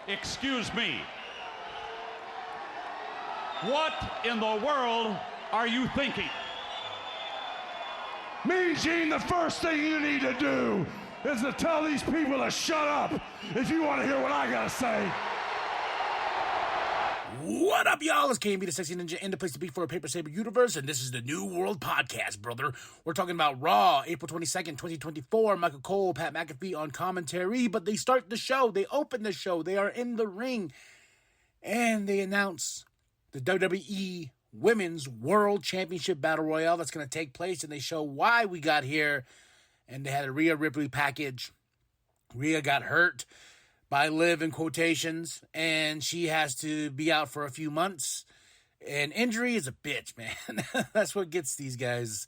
Excuse me. What in the world are you thinking? Mean Gene, the first thing you need to do is to tell these people to shut up if you want to hear what I gotta say. What up, y'all? It's KB, the Sexy Ninja, and the place to be for a Paper Saber universe, and this is the New World Podcast, brother. We're talking about Raw, April 22nd, 2024. Michael Cole, Pat McAfee on commentary, but they start the show, they open the show, they are in the ring, and they announce the WWE Women's World Championship Battle Royale that's going to take place, and they show why we got here, and they had a Rhea Ripley package. Rhea got hurt by Liv in quotations, and she has to be out for a few months. And injury is a bitch, man. That's what gets these guys.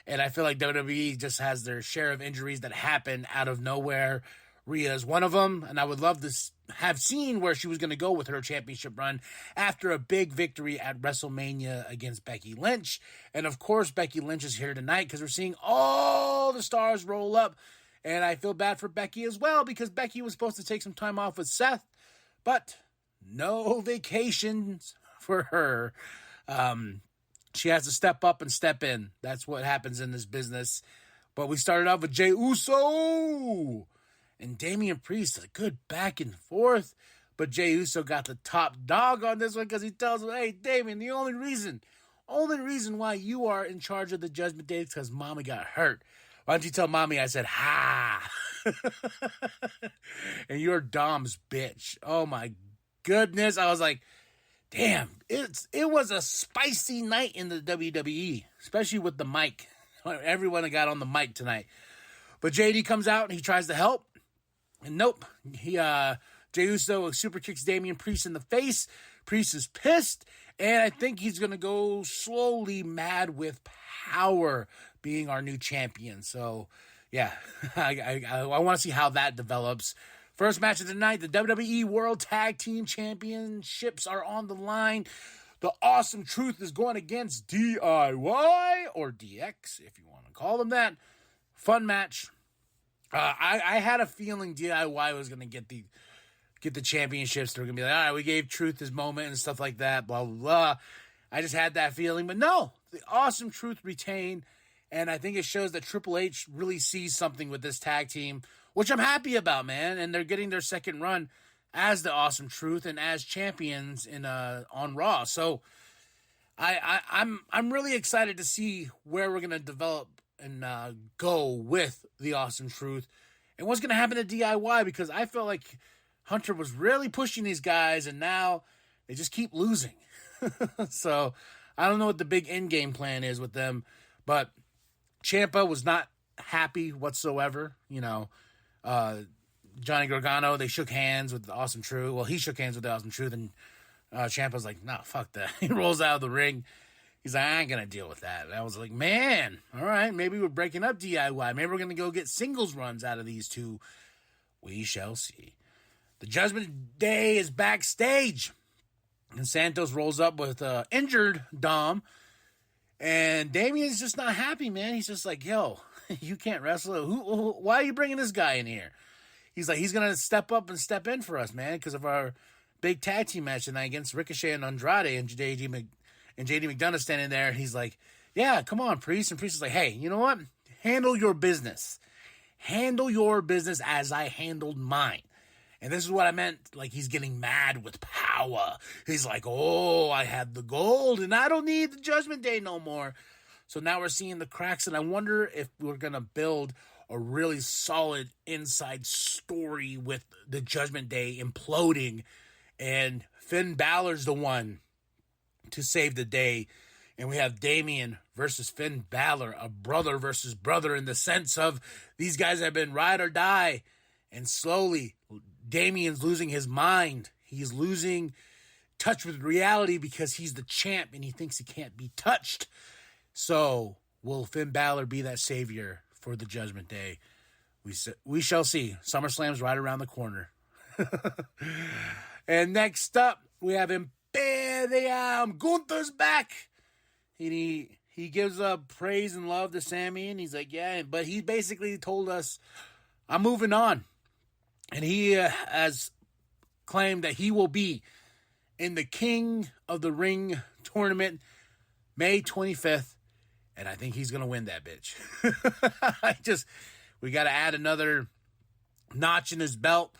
And I feel like WWE just has their share of injuries that happen out of nowhere. Rhea is one of them, and I would love to have seen where she was going to go with her championship run after a big victory at WrestleMania against Becky Lynch. And of course, Becky Lynch is here tonight because we're seeing all the stars roll up. And I feel bad for Becky as well because Becky was supposed to take some time off with Seth, but no vacations for her. She has to step up and step in. That's what happens in this business. But we started off with Jey Uso and Damian Priest, a good back and forth. But Jey Uso got the top dog on this one because he tells him, hey, Damian, the only reason why you are in charge of the Judgment Day is because Mommy got hurt. Why don't you tell Mommy I said, ha? And you're Dom's bitch. Oh, my goodness. I was like, damn, it was a spicy night in the WWE, especially with the mic. Everyone got on the mic tonight. But JD comes out and he tries to help. And nope, Jey Uso super kicks Damian Priest in the face. Priest is pissed, and I think he's going to go slowly mad with power being our new champion. So, yeah, I want to see how that develops. First match of the night, the WWE World Tag Team Championships are on the line. The Awesome Truth is going against DIY, or DX, if you want to call them that. Fun match. I had a feeling DIY was going to get the championships. They're going to be like, all right, we gave Truth his moment and stuff like that, blah, blah, blah. I just had that feeling. But no, the Awesome Truth retained, and I think it shows that Triple H really sees something with this tag team, which I'm happy about, man. And they're getting their second run as the Awesome Truth and as champions on Raw. So I'm really excited to see where we're going to develop and go with the Awesome Truth and what's going to happen to DIY, because I felt like Hunter was really pushing these guys and now they just keep losing. So I don't know what the big end game plan is with them, but Ciampa was not happy whatsoever. You know, Johnny Gargano, they shook hands with the Awesome Truth. Well, he shook hands with the Awesome Truth, and Ciampa's like, no, fuck that. He rolls out of the ring. He's like, I ain't going to deal with that. And I was like, man, all right, maybe we're breaking up DIY. Maybe we're going to go get singles runs out of these two. We shall see. The Judgment Day is backstage. And Santos rolls up with injured Dom. And Damian's just not happy, man. He's just like, yo, you can't wrestle. Why are you bringing this guy in here? He's like, he's going to step up and step in for us, man, because of our big tag team match tonight against Ricochet and Andrade. And JD McDonough standing there, and he's like, yeah, come on, Priest. And Priest is like, hey, you know what? Handle your business. Handle your business as I handled mine. And this is what I meant, like he's getting mad with power. He's like, oh, I had the gold, and I don't need the Judgment Day no more. So now we're seeing the cracks, and I wonder if we're going to build a really solid inside story with the Judgment Day imploding, and Finn Balor's the one to save the day. And we have Damian versus Finn Balor, a brother versus brother, in the sense of these guys have been ride or die. And slowly, Damian's losing his mind. He's losing touch with reality because he's the champ and he thinks he can't be touched. So will Finn Balor be that savior for the Judgment Day? We shall see. SummerSlam's right around the corner. And next up, we have Imperium. Gunther's back. And he gives up praise and love to Sammy, and he's like, yeah, but he basically told us, I'm moving on. And he has claimed that he will be in the King of the Ring tournament May 25th, and I think he's going to win that bitch. We got to add another notch in his belt,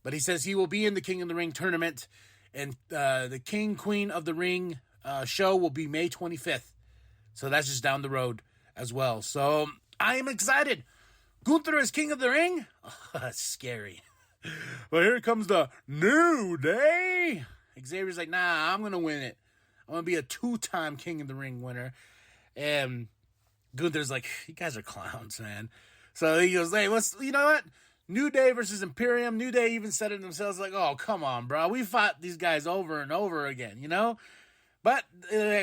but he says he will be in the King of the Ring tournament, and the King, Queen of the Ring show will be May 25th, so that's just down the road as well. So I am excited. Gunther is King of the Ring? Oh, that's scary. But here comes the New Day. Xavier's like, nah, I'm going to win it. I'm going to be a 2-time King of the Ring winner. And Gunther's like, you guys are clowns, man. So he goes, hey, you know what? New Day versus Imperium. New Day even said it themselves, like, oh, come on, bro. We fought these guys over and over again, you know? But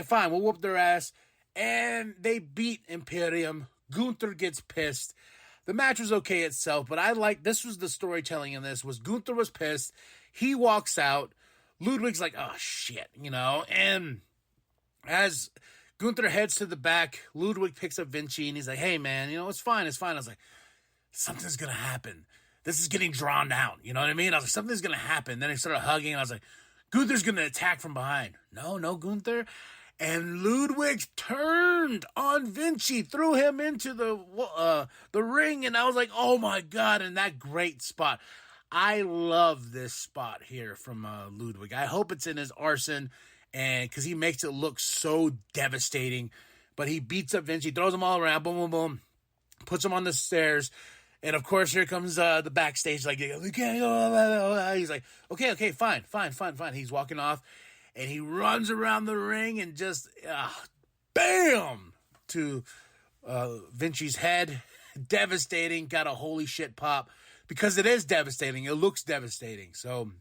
fine, we'll whoop their ass. And they beat Imperium. Gunther gets pissed. The match was okay itself, but this was the storytelling in this, was Gunther was pissed. He walks out. Ludwig's like, oh, shit, you know? And as Gunther heads to the back, Ludwig picks up Vinci, and he's like, hey, man, you know, it's fine. I was like, something's going to happen. This is getting drawn out, you know what I mean? I was like, something's going to happen. Then he started hugging, and I was like, Gunther's going to attack from behind. No, Gunther. And Ludwig turned on Vinci, threw him into the ring, and I was like, oh my God, and that great spot. I love this spot here from Ludwig. I hope it's in his arsenal, and because he makes it look so devastating. But he beats up Vinci, throws him all around, boom, boom, boom, puts him on the stairs. And of course, here comes the backstage, like, we can't go. He's like, okay, fine. He's walking off. And he runs around the ring and just, bam, to Vinci's head. Devastating. Got a holy shit pop. Because it is devastating. It looks devastating. So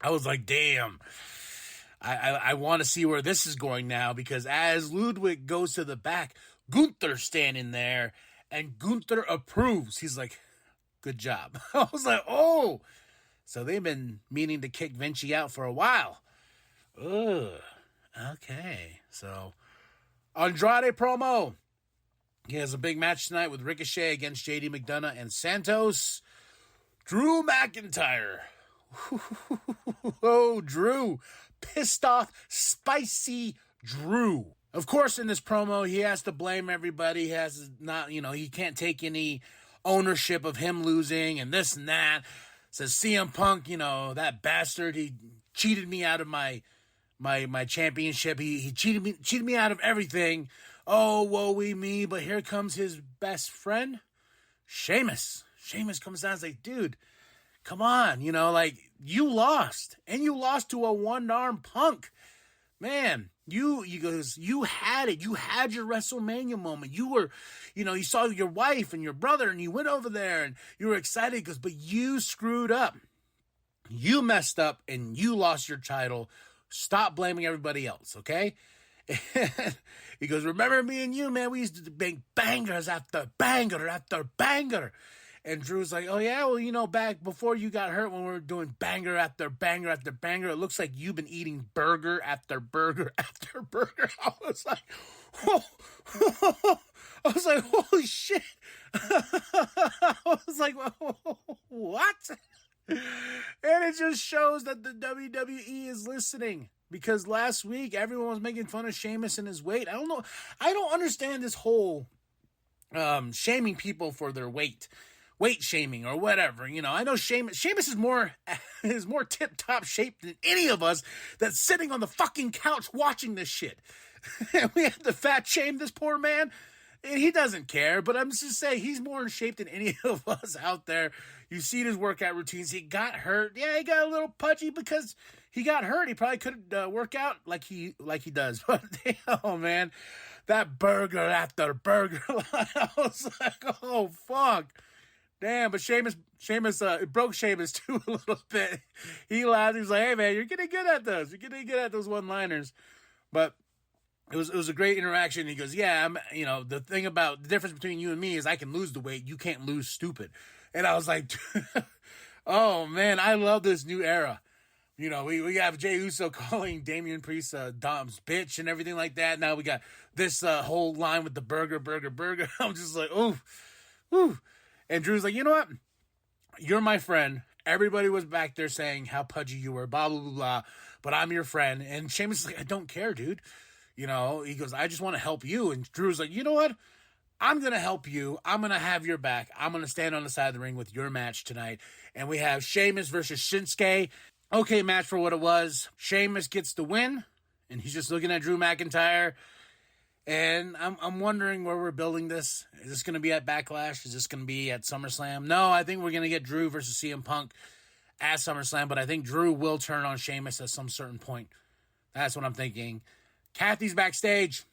I was like, damn. I want to see where this is going now. Because as Ludwig goes to the back, Gunther's standing there. And Gunther approves. He's like, good job. I was like, oh. So they've been meaning to kick Vinci out for a while. Ugh. Okay. So, Andrade promo. He has a big match tonight with Ricochet against JD McDonough and Santos. Drew McIntyre. Oh, Drew. Pissed off, spicy Drew. Of course, in this promo, he has to blame everybody. He has not, he can't take any ownership of him losing and this and that. Says CM Punk, that bastard, he cheated me out of my championship. He cheated me out of everything. Oh, woe-wee me. But here comes his best friend, Sheamus. Sheamus comes down and is like, dude, come on. You lost. And you lost to a one-arm Punk. Man, you had it. You had your WrestleMania moment. You were, you saw your wife and your brother and you went over there and you were excited but you screwed up. You messed up and you lost your title. Stop blaming everybody else, okay? He goes, remember me and you, man? We used to make bangers after banger after banger. And Drew's like, oh, yeah? Well, back before you got hurt when we were doing banger after banger after banger, it looks like you've been eating burger after burger after burger. I was like, whoa. I was like, holy shit. I was like, what? And it just shows that the WWE is listening. Because last week, everyone was making fun of Sheamus and his weight. I don't know. I don't understand this whole shaming people for their weight shaming or whatever. I know Sheamus is more tip-top shape than any of us that's sitting on the fucking couch watching this shit. And we had to fat shame this poor man. And he doesn't care, but I'm just saying he's more in shape than any of us out there. You've seen his workout routines. He got hurt. Yeah, he got a little pudgy because he got hurt. He probably couldn't work out like he does. But oh man, that burger after burger, I was like, oh fuck, damn. But Sheamus, it broke Sheamus too a little bit. He laughed. He was like, hey man, you're getting good at those. You're getting good at those one-liners. But it was a great interaction. He goes, yeah, the thing about the difference between you and me is I can lose the weight. You can't lose stupid. And I was like, oh man, I love this new era. We have Jey Uso calling Damian Priest Dom's bitch and everything like that. Now we got this whole line with the burger. I'm just like, ooh. And Drew's like, you know what? You're my friend. Everybody was back there saying how pudgy you were, blah, blah, blah, blah. But I'm your friend. And Sheamus is like, I don't care, dude. You know, he goes, I just want to help you. And Drew's like, you know what? I'm going to help you. I'm going to have your back. I'm going to stand on the side of the ring with your match tonight. And we have Sheamus versus Shinsuke. Okay, match for what it was. Sheamus gets the win. And he's just looking at Drew McIntyre. And I'm wondering where we're building this. Is this going to be at Backlash? Is this going to be at SummerSlam? No, I think we're going to get Drew versus CM Punk at SummerSlam, but I think Drew will turn on Sheamus at some certain point. That's what I'm thinking. Kathy's backstage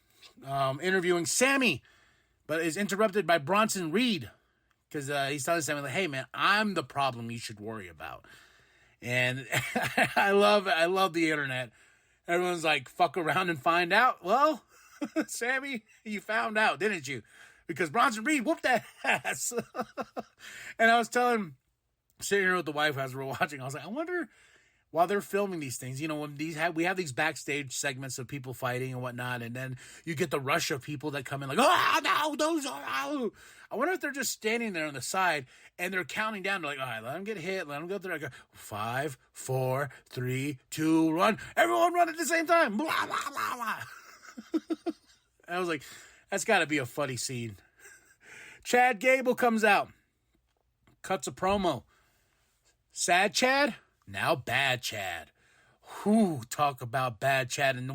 interviewing Sammy, but is interrupted by Bronson Reed because he's telling Sammy, like, hey, man, I'm the problem you should worry about. And I love the internet. Everyone's like, fuck around and find out. Well, Sammy, you found out, didn't you? Because Bronson Reed whooped that ass. And I was sitting here with the wife as we were watching, I was like, I wonder, while they're filming these things, you know, when we have these backstage segments of people fighting and whatnot, and then you get the rush of people that come in like, oh, no, those are, oh. I wonder if they're just standing there on the side and they're counting down. They're like, all right, let them get hit. Let them go through. I go, 5, 4, 3, 2, run. Everyone run at the same time. Blah, blah, blah, blah. I was like, that's got to be a funny scene. Chad Gable comes out, cuts a promo. Sad Chad, now bad Chad. Whew, talk about bad Chad. And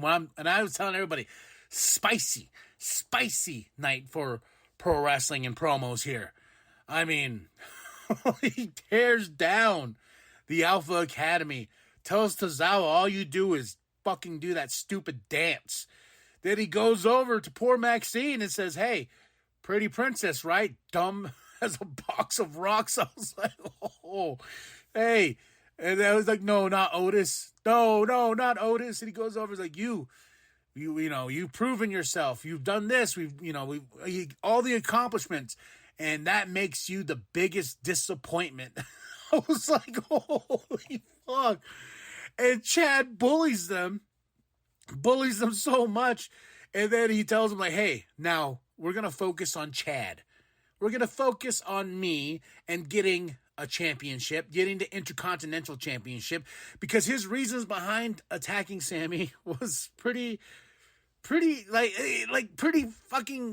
I was telling everybody, spicy night for pro wrestling and promos here. I mean, he tears down the Alpha Academy, tells Tozawa all you do is fucking do that stupid dance. Then he goes over to poor Maxine and says, hey, pretty princess, right? Dumb as a box of rocks. I was like, oh, hey. And I was like, no, not Otis. No, not Otis. And he goes over, he's like, you know, you've proven yourself. You've done this. We've all the accomplishments. And that makes you the biggest disappointment. I was like, holy fuck. And Chad bullies them so much. And then he tells them, like, hey, now we're going to focus on Chad. We're going to focus on me and getting a championship, getting the Intercontinental Championship, because his reasons behind attacking Sammy was pretty fucking,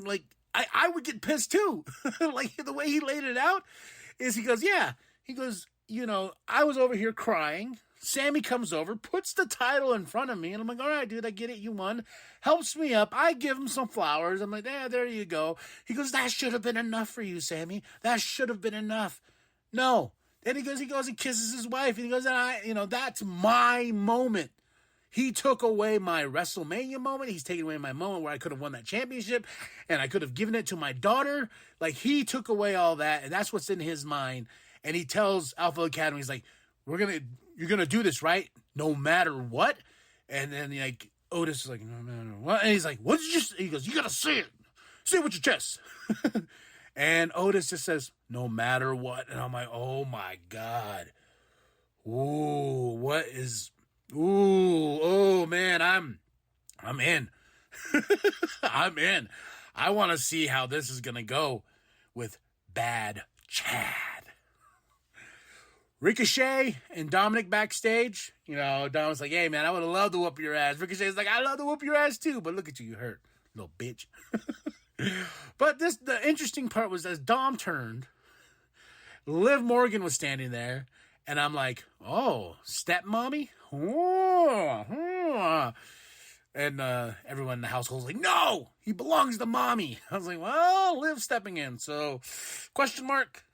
like, I would get pissed too. Like, the way he laid it out is he goes, you know, I was over here crying. Sammy comes over, puts the title in front of me, and I'm like, all right, dude, I get it, you won. Helps me up. I give him some flowers. I'm like, yeah, there you go. He goes, that should have been enough for you, Sammy. That should have been enough. No. Then he goes and kisses his wife, and he goes, that's my moment. He took away my WrestleMania moment. He's taking away my moment where I could have won that championship, and I could have given it to my daughter. Like, he took away all that, and that's what's in his mind. And he tells Alpha Academy, he's like, you're going to do this, right? No matter what? And then, like, Otis is like, no matter what? And he's like, what did you say? He goes, you got to say it. Say it with your chest. And Otis just says, no matter what. And I'm like, oh, my God. Ooh, oh, man, I'm in. I'm in. I want to see how this is going to go with Bad Chad. Ricochet and Dominic backstage. You know, Dominic's like, hey, man, I would have loved to whoop your ass. Ricochet's like, I'd love to whoop your ass too, but look at you hurt, little bitch. But the interesting part was as Dom turned, Liv Morgan was standing there, and I'm like, oh, stepmommy? Oh. And everyone in the household's like, no, he belongs to mommy. I was like, well, Liv stepping in, so question mark.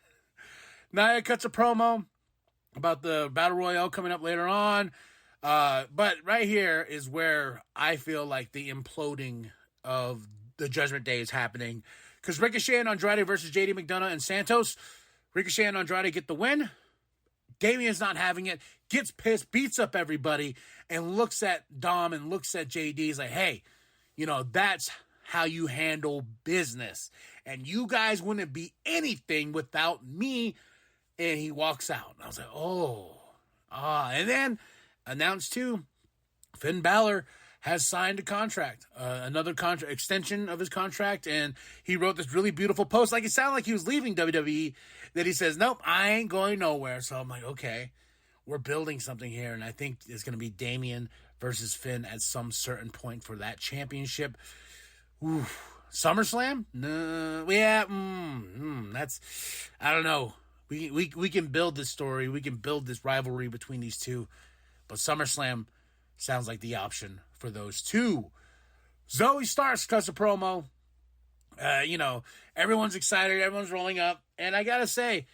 Nia cuts a promo about the Battle Royale coming up later on. But right here is where I feel like the imploding of the Judgment Day is happening. Because Ricochet and Andrade versus JD McDonough and Santos. Ricochet and Andrade get the win. Damien's not having it. Gets pissed, beats up everybody, and looks at Dom and looks at JD. He's like, hey, you know, that's how you handle business. And you guys wouldn't be anything without me. And he walks out. And I was like, oh. And then announced too, Finn Balor has signed a contract, another contract extension of his contract, and he wrote this really beautiful post. Like, it sounded like he was leaving WWE, that he says, nope, I ain't going nowhere. So I'm like, okay, we're building something here, and I think it's going to be Damian versus Finn at some certain point for that championship. Ooh, SummerSlam? No, yeah, that's, I don't know. We can build this story. We can build this rivalry between these two, but SummerSlam sounds like the option for those two. Zoe Starks cuts a promo. Everyone's excited. Everyone's rolling up. And I got to say,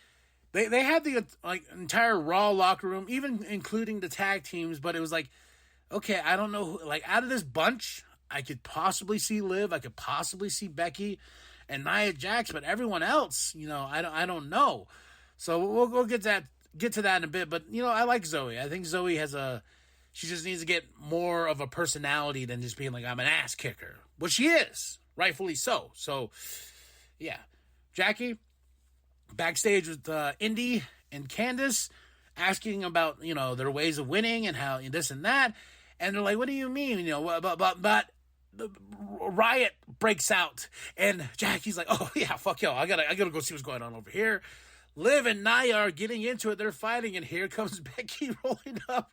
they had the entire Raw locker room, even including the tag teams. But it was like, okay, I don't know. Out of this bunch, I could possibly see Liv. I could possibly see Becky and Nia Jax. But everyone else, I don't know. So we'll get to that in a bit. But, I like Zoe. I think Zoe she just needs to get more of a personality than just being like, I'm an ass kicker. Well, she is, rightfully so. So, yeah. Jackie, backstage with Indy and Candice, asking about, their ways of winning and how this and that. And they're like, what do you mean? But the riot breaks out. And Jackie's like, oh, yeah, fuck yo. I gotta go see what's going on over here. Liv and Nia are getting into it. They're fighting, and here comes Becky rolling up.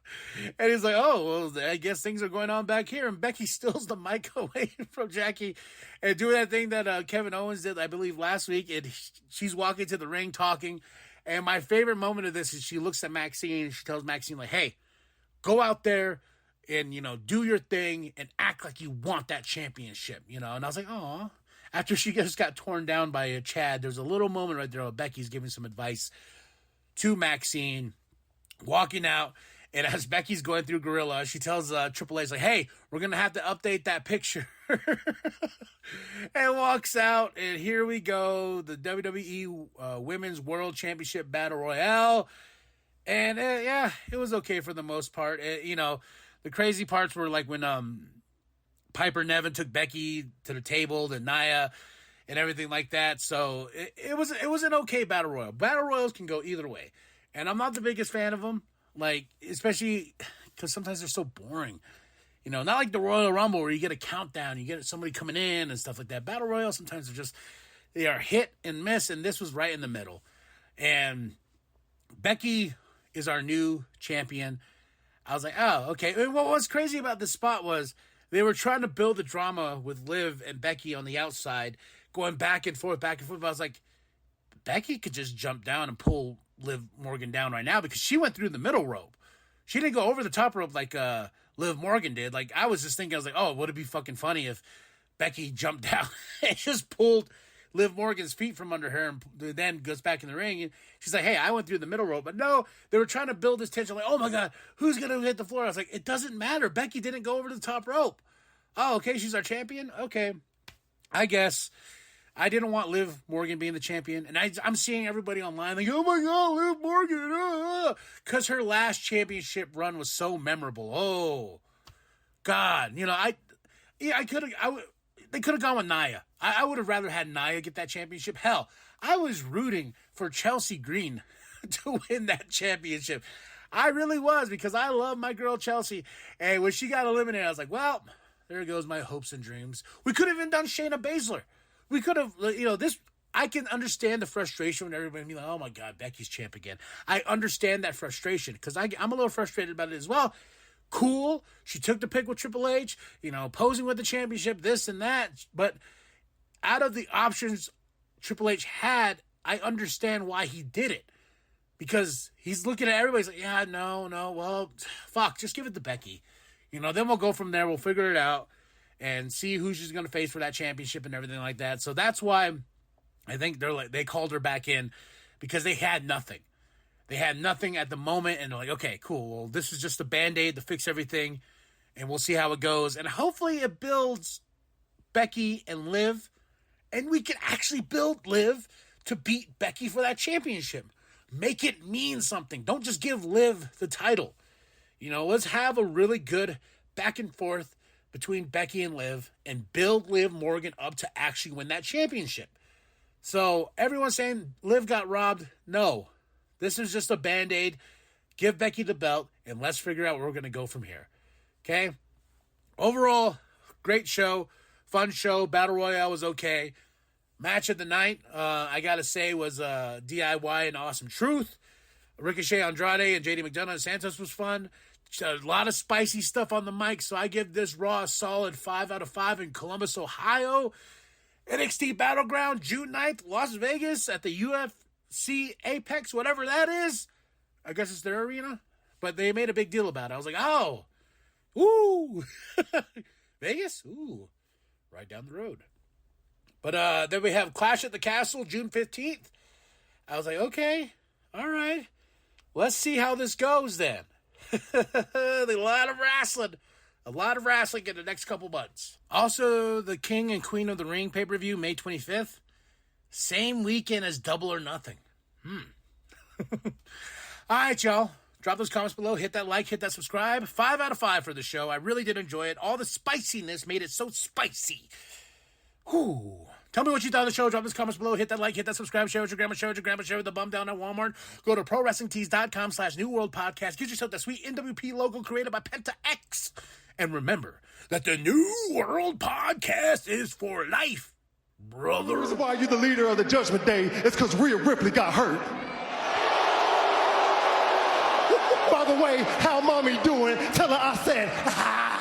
And he's like, oh, well, I guess things are going on back here. And Becky steals the mic away from Jackie and doing that thing that Kevin Owens did, I believe, last week. And she's walking to the ring talking. And my favorite moment of this is she looks at Maxine, and she tells Maxine, like, hey, go out there and, do your thing and act like you want that championship, And I was like, oh. After she just got torn down by Chad, there's a little moment right there where Becky's giving some advice to Maxine, walking out. And as Becky's going through Gorilla, she tells Triple H, like, hey, we're going to have to update that picture. And walks out. And here we go. The WWE Women's World Championship Battle Royale. And, it was okay for the most part. The crazy parts were like when Piper Niven took Becky to the table, to Nia, and everything like that. So it was an okay battle royal. Battle royals can go either way, and I'm not the biggest fan of them. Especially because sometimes they're so boring. Not like the Royal Rumble where you get a countdown, you get somebody coming in and stuff like that. Battle royals sometimes they are hit and miss, and this was right in the middle. And Becky is our new champion. I was like, oh, okay. And what was crazy about this spot was, they were trying to build the drama with Liv and Becky on the outside, going back and forth. But I was like, Becky could just jump down and pull Liv Morgan down right now because she went through the middle rope. She didn't go over the top rope like Liv Morgan did. I was just thinking, I was like, oh, would it be fucking funny if Becky jumped down and just pulled Liv Morgan's feet from under her and then goes back in the ring. And she's like, hey, I went through the middle rope. But no, they were trying to build this tension. Like, oh my God, who's going to hit the floor? I was like, it doesn't matter. Becky didn't go over to the top rope. Oh, okay, she's our champion? Okay. I guess I didn't want Liv Morgan being the champion. And I'm seeing everybody online like, oh my God, Liv Morgan. Because her last championship run was so memorable. Oh, God. They could have gone with Nia. I would have rather had Nia get that championship. Hell, I was rooting for Chelsea Green to win that championship. I really was, because I love my girl Chelsea. And when she got eliminated, I was like, well, there goes my hopes and dreams. We could have even done Shayna Baszler. We could have, this. I can understand the frustration when everybody be like, oh my God, Becky's champ again. I understand that frustration because I'm a little frustrated about it as well. Cool. She took the pick with Triple H, posing with the championship, this and that. But out of the options Triple H had, I understand why he did it. Because he's looking at everybody, he's like, yeah, no, well, fuck, just give it to Becky. Then we'll go from there. We'll figure it out and see who she's going to face for that championship and everything like that. So that's why I think they called her back in, because they had nothing. They had nothing at the moment, and they're like, okay, cool. Well, this is just a Band-Aid to fix everything, and we'll see how it goes. And hopefully it builds Becky and Liv, and we can actually build Liv to beat Becky for that championship. Make it mean something. Don't just give Liv the title. Let's have a really good back and forth between Becky and Liv and build Liv Morgan up to actually win that championship. So everyone's saying Liv got robbed. No. This is just a Band-Aid. Give Becky the belt, and let's figure out where we're going to go from here. Okay? Overall, great show, fun show. Battle Royale was okay. Match of the night, I gotta say, was DIY and Awesome Truth. Ricochet Andrade and JD McDonough and Santos was fun. A lot of spicy stuff on the mic, so I give this Raw a solid 5 out of 5 in Columbus, Ohio. NXT Battleground, June 9th, Las Vegas at the UFC Apex, whatever that is. I guess it's their arena. But they made a big deal about it. I was like, oh, ooh, Vegas? Ooh, right down the road. But then we have Clash at the Castle, June 15th. I was like, okay, all right. Let's see how this goes then. A lot of wrestling in the next couple months. Also, the King and Queen of the Ring pay-per-view, May 25th. Same weekend as Double or Nothing. All right, y'all. Drop those comments below. Hit that like, hit that subscribe. 5 out of 5 for the show. I really did enjoy it. All the spiciness made it so spicy. Whew. Tell me what you thought of the show. Drop those comments below. Hit that like, hit that subscribe. Share with your grandma, share with the bum down at Walmart. Go to ProWrestlingTees.com/New World Podcast. Get yourself that sweet nWp logo created by Penta X. And remember that the New World Podcast is for life, brother. The reason why you're the leader of the Judgment Day is because Rhea Ripley got hurt. By the way, how mommy doing? Tell her I said, ha.